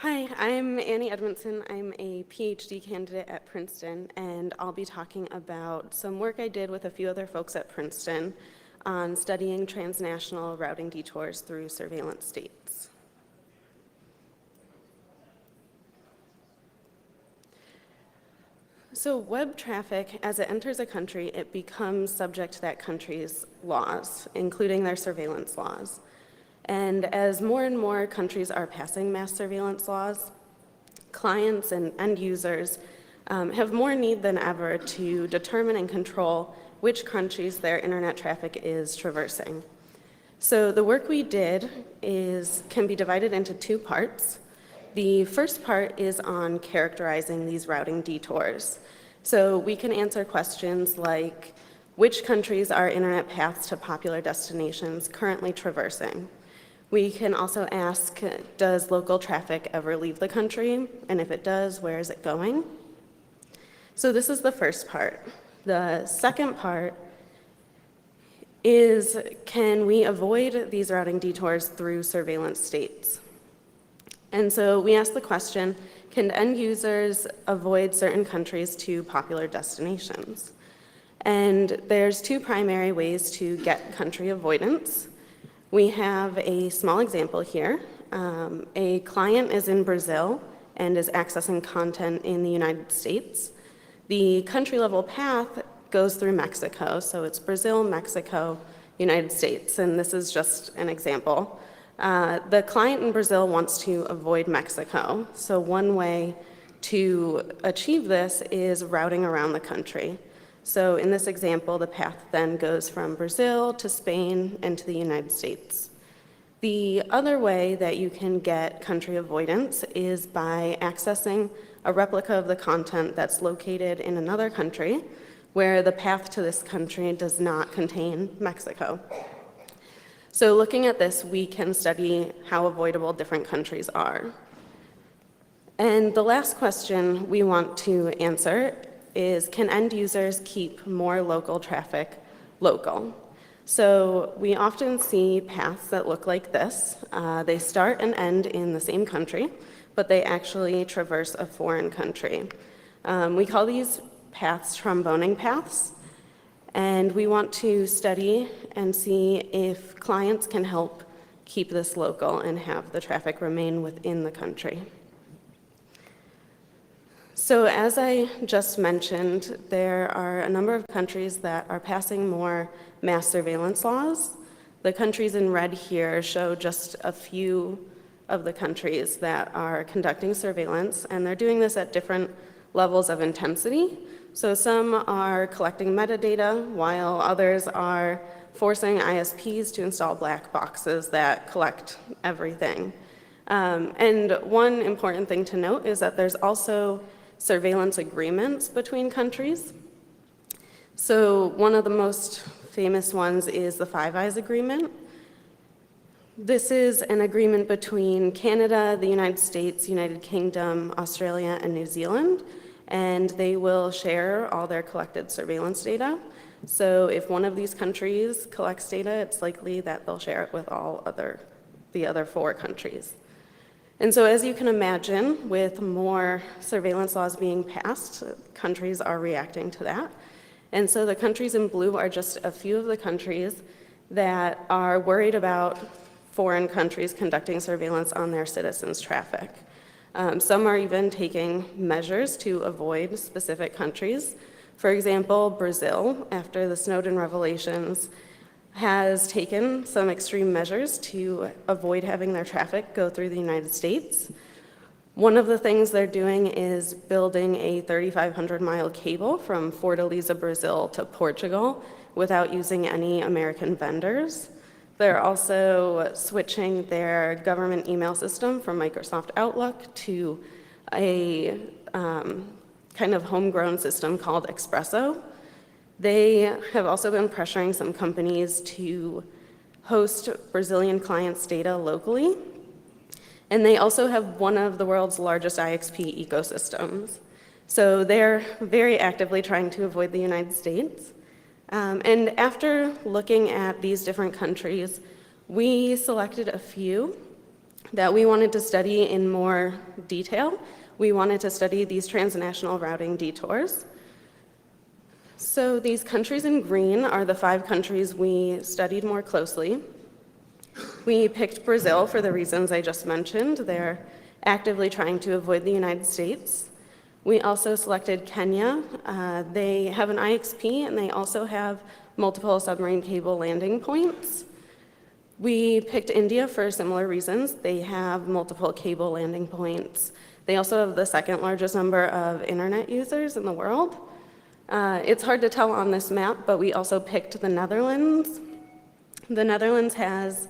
Hi, I'm Annie Edmondson. I'm a PhD candidate at Princeton, and I'll be talking about some work I did with a few other folks at Princeton on studying transnational routing detours through surveillance states. So web traffic, as it enters a country, it becomes subject to that country's laws, including their surveillance laws. And as more and more countries are passing mass surveillance laws, clients and end users have more need than ever to determine and control which countries their internet traffic is traversing. So the work we did can be divided into two parts. The first part is on characterizing these routing detours. So we can answer questions like, which countries are internet paths to popular destinations currently traversing? We can also ask, does local traffic ever leave the country? And if it does, where is it going? So this is the first part. The second part is, can we avoid these routing detours through surveillance states? And so we ask the question, can end users avoid certain countries to popular destinations? And there's two primary ways to get country avoidance. We have a small example here. A client is in Brazil and is accessing content in the United States. The country-level path goes through Mexico, so it's Brazil, Mexico, United States, and this is just an example. The client in Brazil wants to avoid Mexico, so one way to achieve this is routing around the country. So in this example, the path then goes from Brazil to Spain and to the United States. The other way that you can get country avoidance is by accessing a replica of the content that's located in another country where the path to this country does not contain Mexico. So looking at this, we can study how avoidable different countries are. And the last question we want to answer is, can end users keep more local traffic local? So we often see paths that look like this. They start and end in the same country, but they actually traverse a foreign country. We call these paths tromboning paths, and we want to study and see if clients can help keep this local and have the traffic remain within the country. So as I just mentioned, there are a number of countries that are passing more mass surveillance laws. The countries in red here show just a few of the countries that are conducting surveillance, and they're doing this at different levels of intensity. So some are collecting metadata, while others are forcing ISPs to install black boxes that collect everything. And one important thing to note is that there's also surveillance agreements between countries. So one of the most famous ones is the Five Eyes Agreement. This is an agreement between Canada, the United States, United Kingdom, Australia, and New Zealand, and they will share all their collected surveillance data. So if one of these countries collects data, it's likely that they'll share it with the other four countries. And so as you can imagine, with more surveillance laws being passed, countries are reacting to that. And so the countries in blue are just a few of the countries that are worried about foreign countries conducting surveillance on their citizens' traffic. Some are even taking measures to avoid specific countries. For example, Brazil, after the Snowden revelations, has taken some extreme measures to avoid having their traffic go through the United States. One of the things they're doing is building a 3,500-mile cable from Fortaleza, Brazil to Portugal without using any American vendors. They're also switching their government email system from Microsoft Outlook to a kind of homegrown system called Expresso. They have also been pressuring some companies to host Brazilian clients' data locally. And they also have one of the world's largest IXP ecosystems. So they're very actively trying to avoid the United States. And after looking at these different countries, we selected a few that we wanted to study in more detail. We wanted to study these transnational routing detours. So these countries in green are the 5 countries we studied more closely. We picked Brazil for the reasons I just mentioned. They're actively trying to avoid the United States. We also selected Kenya. They have an IXP and they also have multiple submarine cable landing points. We picked India for similar reasons. They have multiple cable landing points. They also have the 2nd largest number of internet users in the world. It's hard to tell on this map, but we also picked the Netherlands. The Netherlands has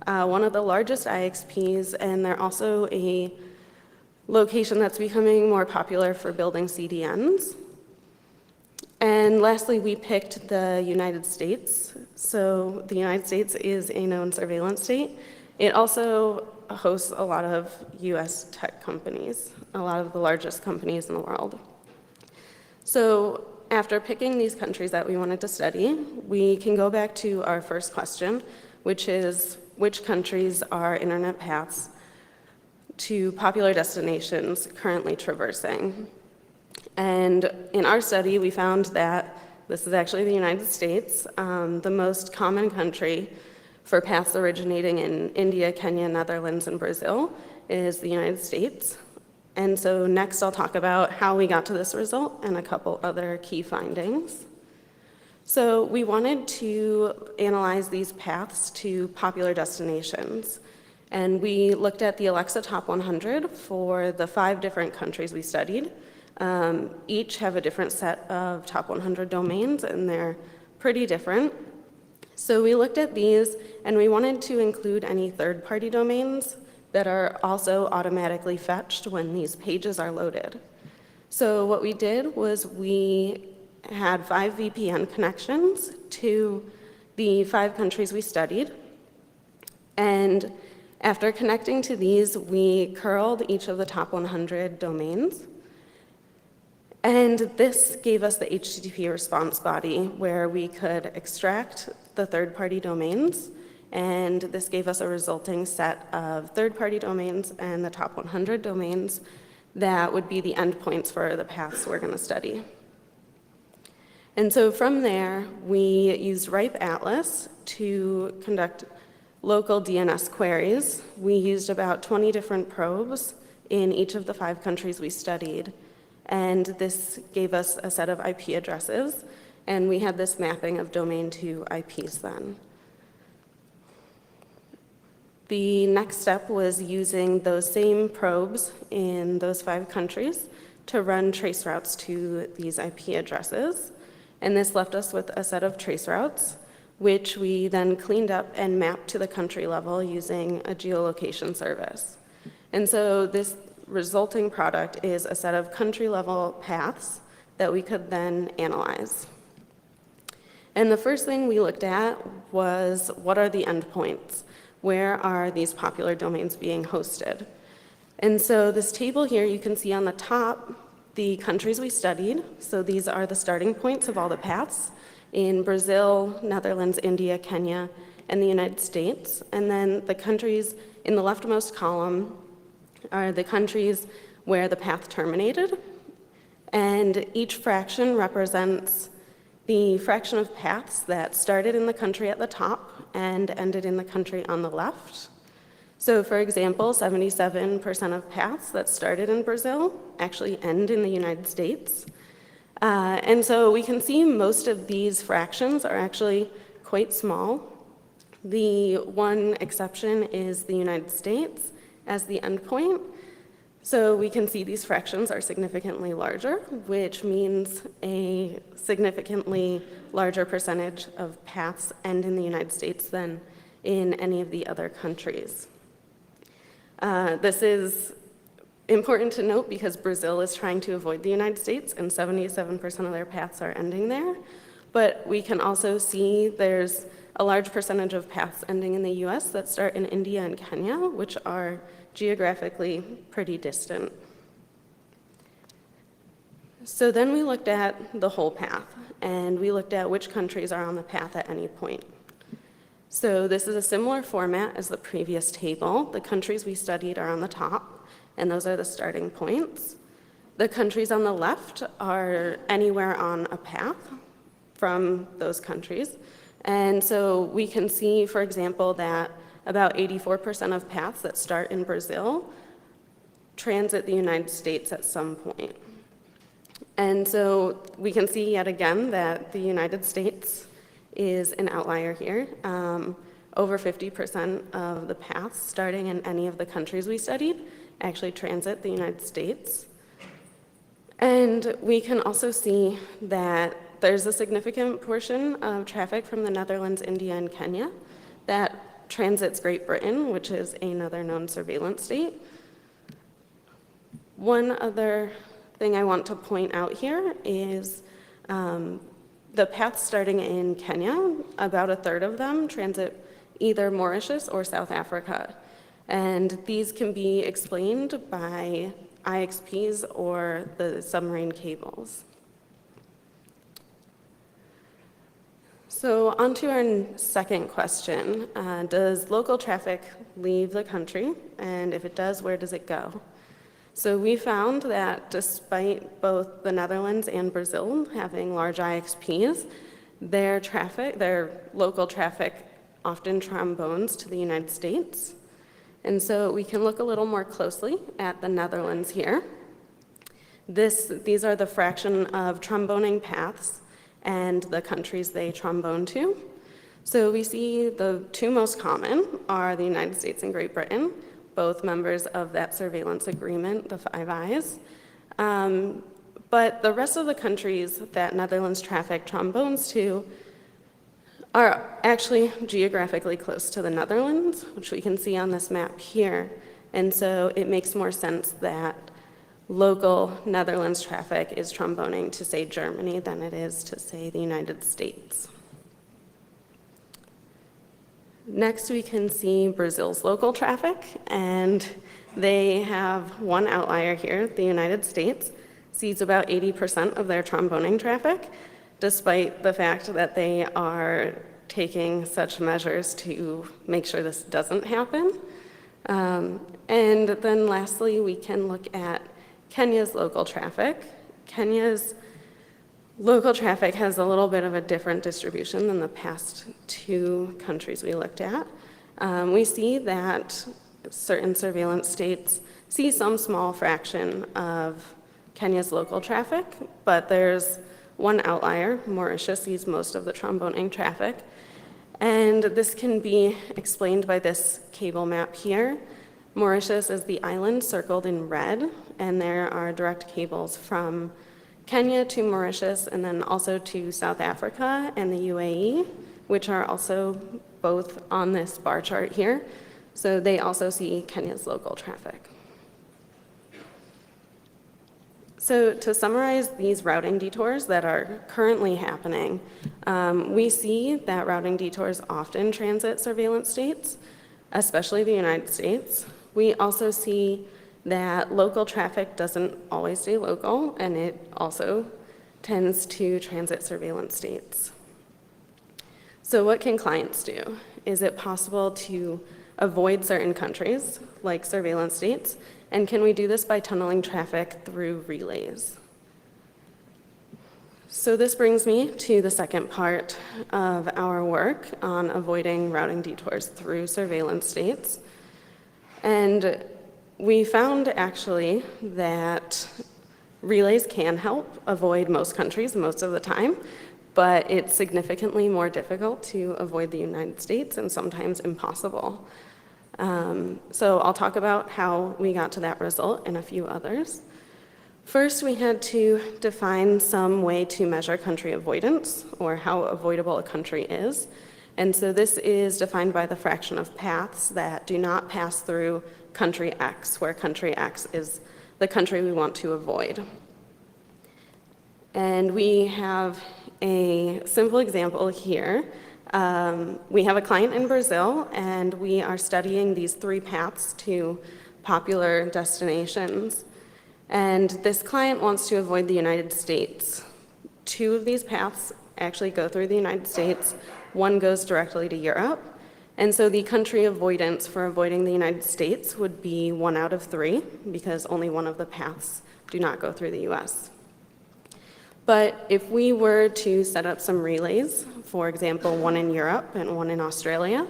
one of the largest IXPs, and they're also a location that's becoming more popular for building CDNs. And lastly, we picked the United States. So the United States is a known surveillance state. It also hosts a lot of US tech companies, a lot of the largest companies in the world. So after picking these countries that we wanted to study, we can go back to our first question, which is which countries are internet paths to popular destinations currently traversing. And in our study, we found that this is actually the United States. The most common country for paths originating in India, Kenya, Netherlands, and Brazil is the United States. And so next I'll talk about how we got to this result and a couple other key findings. So we wanted to analyze these paths to popular destinations. And we looked at the Alexa Top 100 for the 5 different countries we studied. Each have a different set of top 100 domains, and they're pretty different. So we looked at these, and we wanted to include any third-party domains that are also automatically fetched when these pages are loaded. So what we did was we had 5 VPN connections to the 5 countries we studied. And after connecting to these, we curled each of the top 100 domains. And this gave us the HTTP response body where we could extract the third-party domains, and this gave us a resulting set of third-party domains and the top 100 domains that would be the endpoints for the paths we're going to study. And so from there, we used RIPE Atlas to conduct local DNS queries. We used about 20 different probes in each of the 5 countries we studied. And this gave us a set of IP addresses, and we had this mapping of domain to IPs then. The next step was using those same probes in those 5 countries to run trace routes to these IP addresses. And this left us with a set of trace routes, which we then cleaned up and mapped to the country level using a geolocation service. And so this resulting product is a set of country-level paths that we could then analyze. And the first thing we looked at was, what are the endpoints? Where are these popular domains being hosted? And so this table here, you can see on the top the countries we studied. So these are the starting points of all the paths in Brazil, Netherlands, India, Kenya, and the United States. And then the countries in the leftmost column are the countries where the path terminated, and each fraction represents the fraction of paths that started in the country at the top and ended in the country on the left. So for example, 77% of paths that started in Brazil actually end in the United States. And so we can see most of these fractions are actually quite small. The one exception is the United States as the endpoint. So we can see these fractions are significantly larger, which means a significantly larger percentage of paths end in the United States than in any of the other countries. This is important to note because Brazil is trying to avoid the United States, and 77% of their paths are ending there. But we can also see there's a large percentage of paths ending in the US that start in India and Kenya, which are geographically pretty distant. So then we looked at the whole path, and we looked at which countries are on the path at any point. So this is a similar format as the previous table. The countries we studied are on the top, and those are the starting points. The countries on the left are anywhere on a path from those countries. And so we can see, for example, that about 84% of paths that start in Brazil transit the United States at some point. And so we can see yet again that the United States is an outlier here. Over 50% of the paths starting in any of the countries we studied actually transit the United States. And we can also see that there's a significant portion of traffic from the Netherlands, India, and Kenya that transits Great Britain, which is another known surveillance state. One other thing I want to point out here is the paths starting in Kenya, about a third of them transit either Mauritius or South Africa. And these can be explained by IXPs or the submarine cables. So on to our second question. Does local traffic leave the country? And if it does, where does it go? So we found that despite both the Netherlands and Brazil having large IXPs, their local traffic often trombones to the United States. And so we can look a little more closely at the Netherlands here. These are the fraction of tromboning paths and the countries they trombone to. So we see the two most common are the United States and Great Britain, both members of that surveillance agreement, the Five Eyes. But the rest of the countries that Netherlands traffic trombones to are actually geographically close to the Netherlands, which we can see on this map here. And so it makes more sense that local Netherlands traffic is tromboning to, say, Germany than it is to, say, the United States. Next, we can see Brazil's local traffic, and they have one outlier here. The United States sees about 80% of their tromboning traffic, despite the fact that they are taking such measures to make sure this doesn't happen. And then lastly, we can look at Kenya's local traffic. Kenya's local traffic has a little bit of a different distribution than the past two countries we looked at. We see that certain surveillance states see some small fraction of Kenya's local traffic, but there's one outlier. Mauritius sees most of the tromboning traffic. And this can be explained by this cable map here. Mauritius is the island circled in red, and there are direct cables from Kenya to Mauritius and then also to South Africa and the UAE, which are also both on this bar chart here. So they also see Kenya's local traffic. So to summarize these routing detours that are currently happening, we see that routing detours often transit surveillance states, especially the United States. We also see that local traffic doesn't always stay local, and it also tends to transit surveillance states. So what can clients do? Is it possible to avoid certain countries, like surveillance states, and can we do this by tunneling traffic through relays? So this brings me to the second part of our work on avoiding routing detours through surveillance states. And we found actually that relays can help avoid most countries most of the time, but it's significantly more difficult to avoid the United States and sometimes impossible. So I'll talk about how we got to that result and a few others. First, we had to define some way to measure country avoidance, or how avoidable a country is. And so this is defined by the fraction of paths that do not pass through country X, where country X is the country we want to avoid. And we have a simple example here. We have a client in Brazil, and we are studying these three paths to popular destinations. And this client wants to avoid the United States. Two of these paths actually go through the United States. One goes directly to Europe. And so the country avoidance for avoiding the United States would be 1 out of 3, because only one of the paths do not go through the US. But if we were to set up some relays, for example, one in Europe and one in Australia,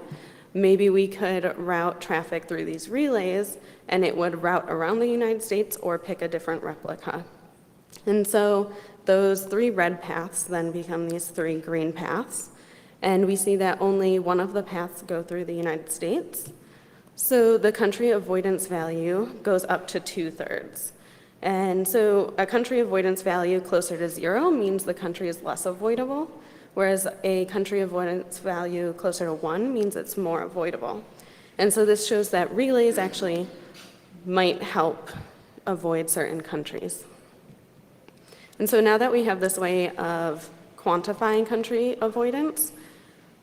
maybe we could route traffic through these relays and it would route around the United States or pick a different replica. And so those 3 red paths then become these 3 green paths. And we see that only one of the paths go through the United States. So the country avoidance value goes up to 2/3. And so a country avoidance value closer to 0 means the country is less avoidable, whereas a country avoidance value closer to 1 means it's more avoidable. And so this shows that relays actually might help avoid certain countries. And so now that we have this way of quantifying country avoidance,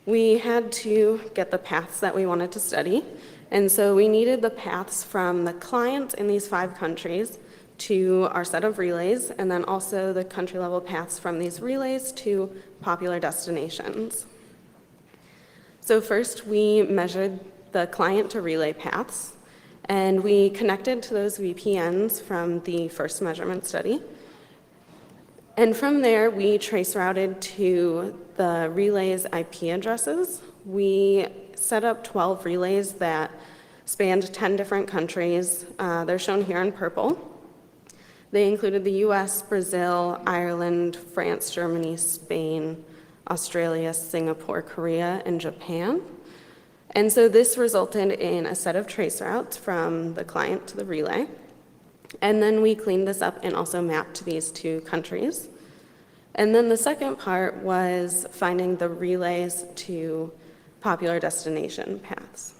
we had to get the paths that we wanted to study. And so we needed the paths from the client in these 5 countries to our set of relays, and then also the country level paths from these relays to popular destinations. So first we measured the client to relay paths, and we connected to those VPNs from the first measurement study. And from there, we trace routed to the relays' IP addresses. We set up 12 relays that spanned 10 different countries. They're shown here in purple. They included the US, Brazil, Ireland, France, Germany, Spain, Australia, Singapore, Korea, and Japan. And so this resulted in a set of trace routes from the client to the relay. And then we cleaned this up and also mapped these 2 countries. And then the second part was finding the relays to popular destination paths.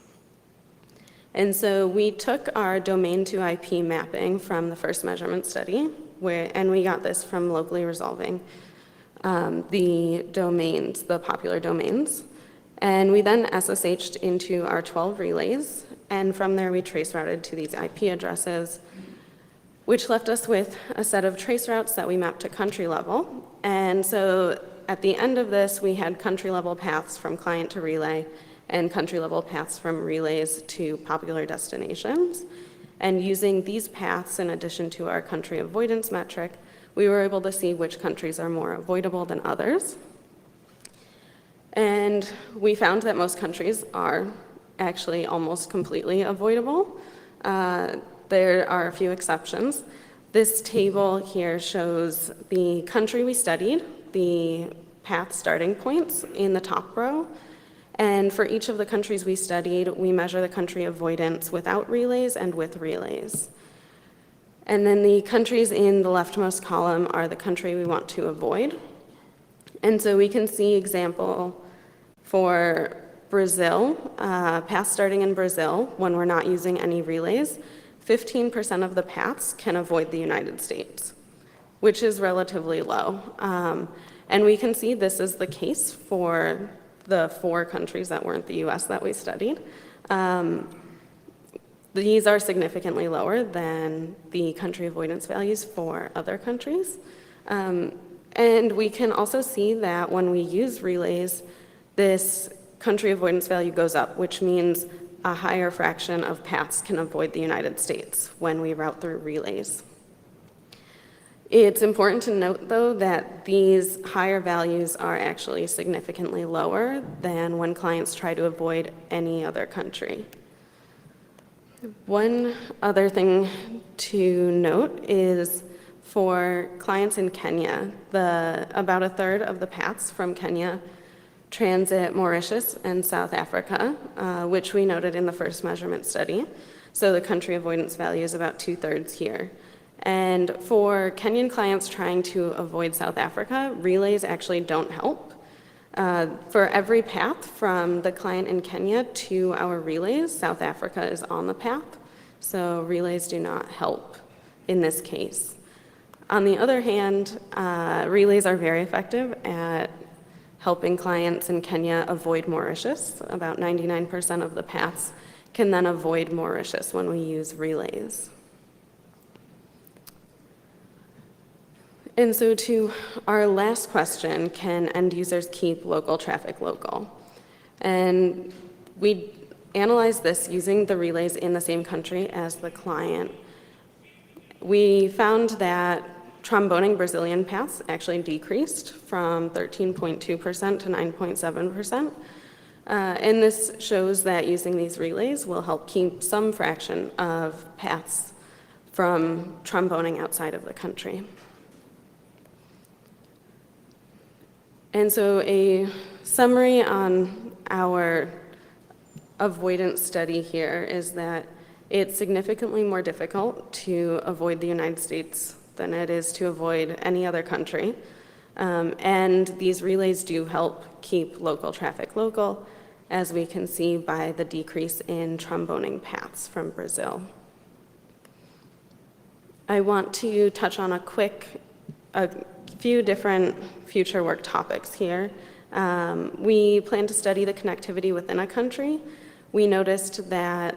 And so we took our domain to IP mapping from the first measurement study, and we got this from locally resolving the domains, the popular domains. And we then SSH'd into our 12 relays, and from there we trace routed to these IP addresses, which left us with a set of trace routes that we mapped to country level. And so at the end of this, we had country level paths from client to relay and country level paths from relays to popular destinations. And using these paths in addition to our country avoidance metric, we were able to see which countries are more avoidable than others. And we found that most countries are actually almost completely avoidable. There are a few exceptions. This table here shows the country we studied, the path starting points in the top row. And for each of the countries we studied, we measure the country avoidance without relays and with relays. And then the countries in the leftmost column are the country we want to avoid. And so we can see example for Brazil, path starting in Brazil, when we're not using any relays, 15% of the paths can avoid the United States, which is relatively low. And we can see this is the case for the 4 countries that weren't the US that we studied. These are significantly lower than the country avoidance values for other countries. And we can also see that when we use relays, this country avoidance value goes up, which means a higher fraction of paths can avoid the United States when we route through relays. It's important to note, though, that these higher values are actually significantly lower than when clients try to avoid any other country. One other thing to note is for clients in Kenya, about 1/3 of the paths from Kenya transit Mauritius and South Africa, which we noted in the first measurement study. So the country avoidance value is about 2/3 here. And for Kenyan clients trying to avoid South Africa, relays actually don't help. For every path from the client in Kenya to our relays, South Africa is on the path, so relays do not help in this case. On the other hand, relays are very effective at helping clients in Kenya avoid Mauritius. About 99% of the paths can then avoid Mauritius when we use relays. And so to our last question, can end users keep local traffic local? And we analyzed this using the relays in the same country as the client. We found that tromboning Brazilian paths actually decreased from 13.2% to 9.7%. And this shows that using these relays will help keep some fraction of paths from tromboning outside of the country. And so a summary on our avoidance study here is that it's significantly more difficult to avoid the United States than it is to avoid any other country. And these relays do help keep local traffic local, as we can see by the decrease in tromboning paths from Brazil. I want to touch on a few different future work topics here. We plan to study the connectivity within a country. We noticed that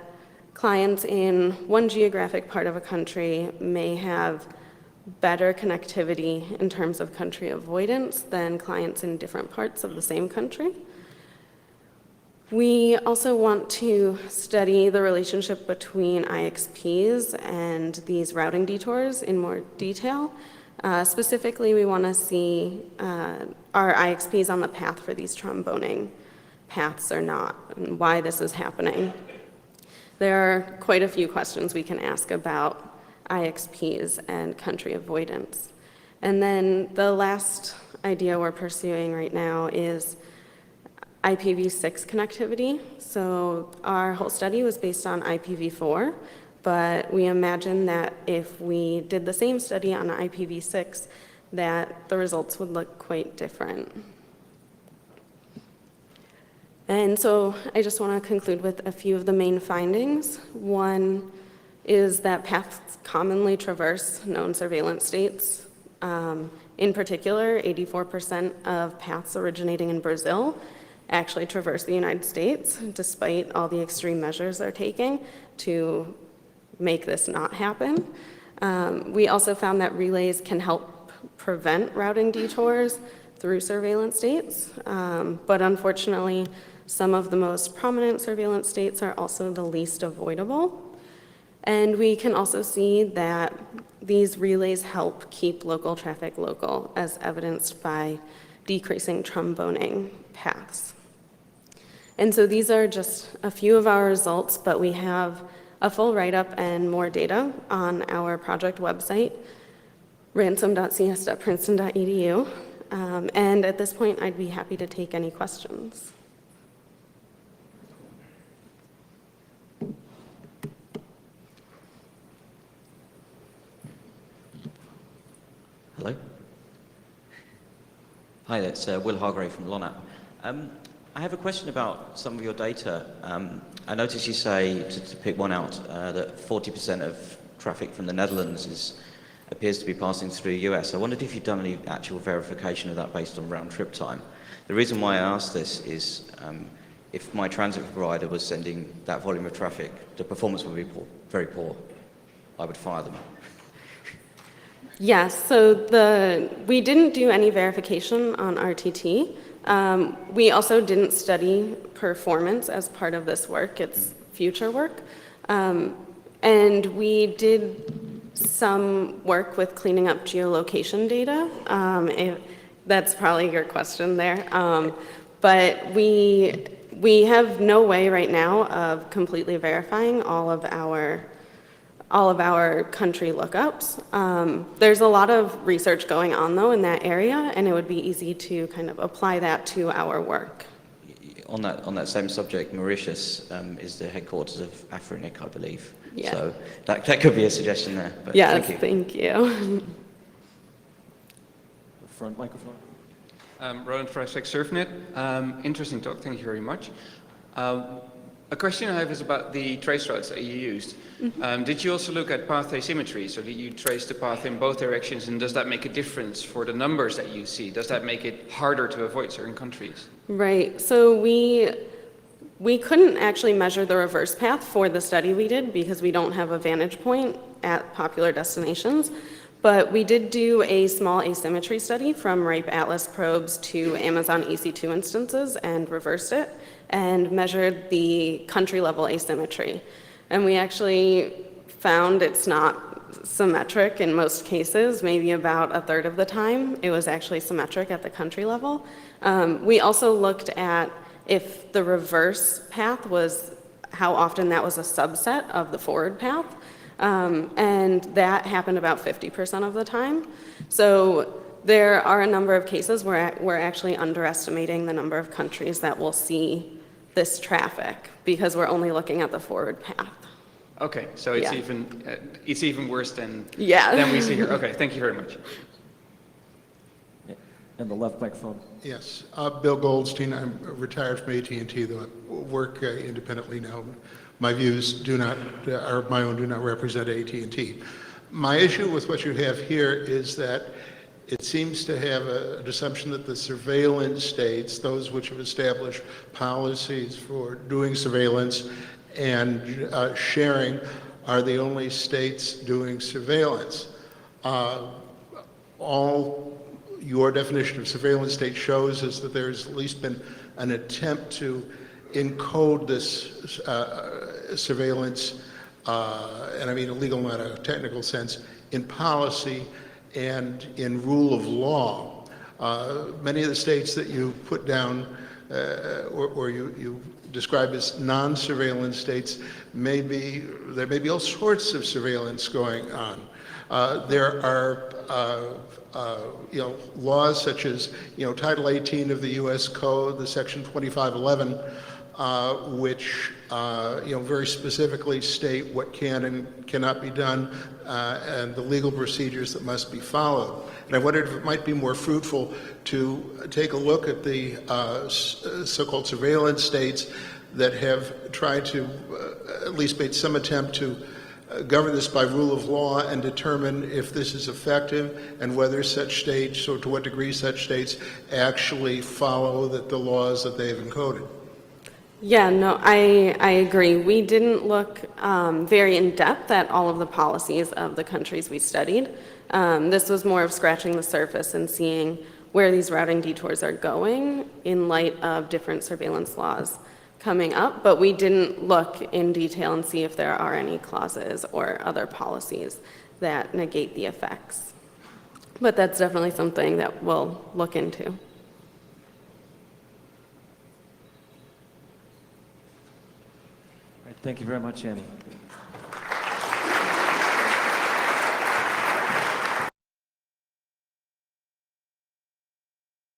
clients in one geographic part of a country may have better connectivity in terms of country avoidance than clients in different parts of the same country. We also want to study the relationship between IXPs and these routing detours in more detail. Specifically, we want to see are IXPs on the path for these tromboning paths or not, and why this is happening. There are quite a few questions we can ask about IXPs and country avoidance. And then the last idea we're pursuing right now is IPv6 connectivity. So our whole study was based on IPv4, but we imagine that if we did the same study on IPv6, that the results would look quite different. And so I just want to conclude with a few of the main findings. One is that paths commonly traverse known surveillance states. In particular, 84% of paths originating in Brazil actually traverse the United States, despite all the extreme measures they're taking to make this not happen. We also found that relays can help prevent routing detours through surveillance states, but unfortunately, some of the most prominent surveillance states are also the least avoidable. And we can also see that these relays help keep local traffic local, as evidenced by decreasing tromboning paths. And so these are just a few of our results, but we have a full write-up and more data on our project website, ransom.cs.princeton.edu. And at this point, I'd be happy to take any questions. Hello. Hi, that's Will Hargrave from LONAP. I have a question about some of your data. I noticed you say, to pick one out, that 40% of traffic from the Netherlands appears to be passing through the US. I wondered if you'd done any actual verification of that based on round trip time. The reason why I asked this is if my transit provider was sending that volume of traffic, the performance would be very poor. I would fire them. Yes, so we didn't do any verification on RTT. We also didn't study performance as part of this work. It's future work. And we did some work with cleaning up geolocation data. That's probably your question there. But we have no way right now of completely verifying all of our country lookups. There's a lot of research going on, though, in that area, and it would be easy to kind of apply that to our work. On that same subject, Mauritius is the headquarters of Afrinic, I believe. Yeah. So that could be a suggestion there. But yes, thank you. Front microphone. Roland Freisek, SurfNet. Interesting talk, thank you very much. A question I have is about the trace routes that you used. Did you also look at path asymmetry? So did you trace the path in both directions, and does that make a difference for the numbers that you see? Does that make it harder to avoid certain countries? Right, so we couldn't actually measure the reverse path for the study we did because we don't have a vantage point at popular destinations. But we did do a small asymmetry study from RIPE Atlas probes to Amazon EC2 instances and reversed it and measured the country-level asymmetry. And we actually found it's not symmetric in most cases, maybe about a third of the time. It was actually symmetric at the country level. We also looked at if the reverse path was, how often that was a subset of the forward path. And that happened about 50% of the time. So there are a number of cases where we're actually underestimating the number of countries that will see this traffic because we're only looking at the forward path. Okay, so it's Yeah. even worse than Yeah. than we see here. Okay, thank you very much. In the left microphone. Yes, Bill Goldstein. I'm retired from AT&T, though I work independently now. My views do not, or my own, do not represent AT&T. My issue with what you have here is that it seems to have an assumption that the surveillance states, those which have established policies for doing surveillance and sharing, are the only states doing surveillance. All your definition of surveillance state shows is that there's at least been an attempt to encode this surveillance, and I mean illegal, not a technical sense, in policy and in rule of law. Many of the states that you put down or you describe as non-surveillance states, there may be all sorts of surveillance going on. There are laws such as Title 18 of the U.S. Code, the Section 2511, which very specifically state what can and cannot be done and the legal procedures that must be followed. And I wondered if it might be more fruitful to take a look at the so-called surveillance states that have tried to at least made some attempt to govern this by rule of law and determine if this is effective and whether such states, or to what degree such states, actually follow the laws that they have encoded. Yeah, no, I agree. We didn't look very in depth at all of the policies of the countries we studied. This was more of scratching the surface and seeing where these routing detours are going in light of different surveillance laws coming up, but we didn't look in detail and see if there are any clauses or other policies that negate the effects. But that's definitely something that we'll look into. All right, thank you very much, Annie.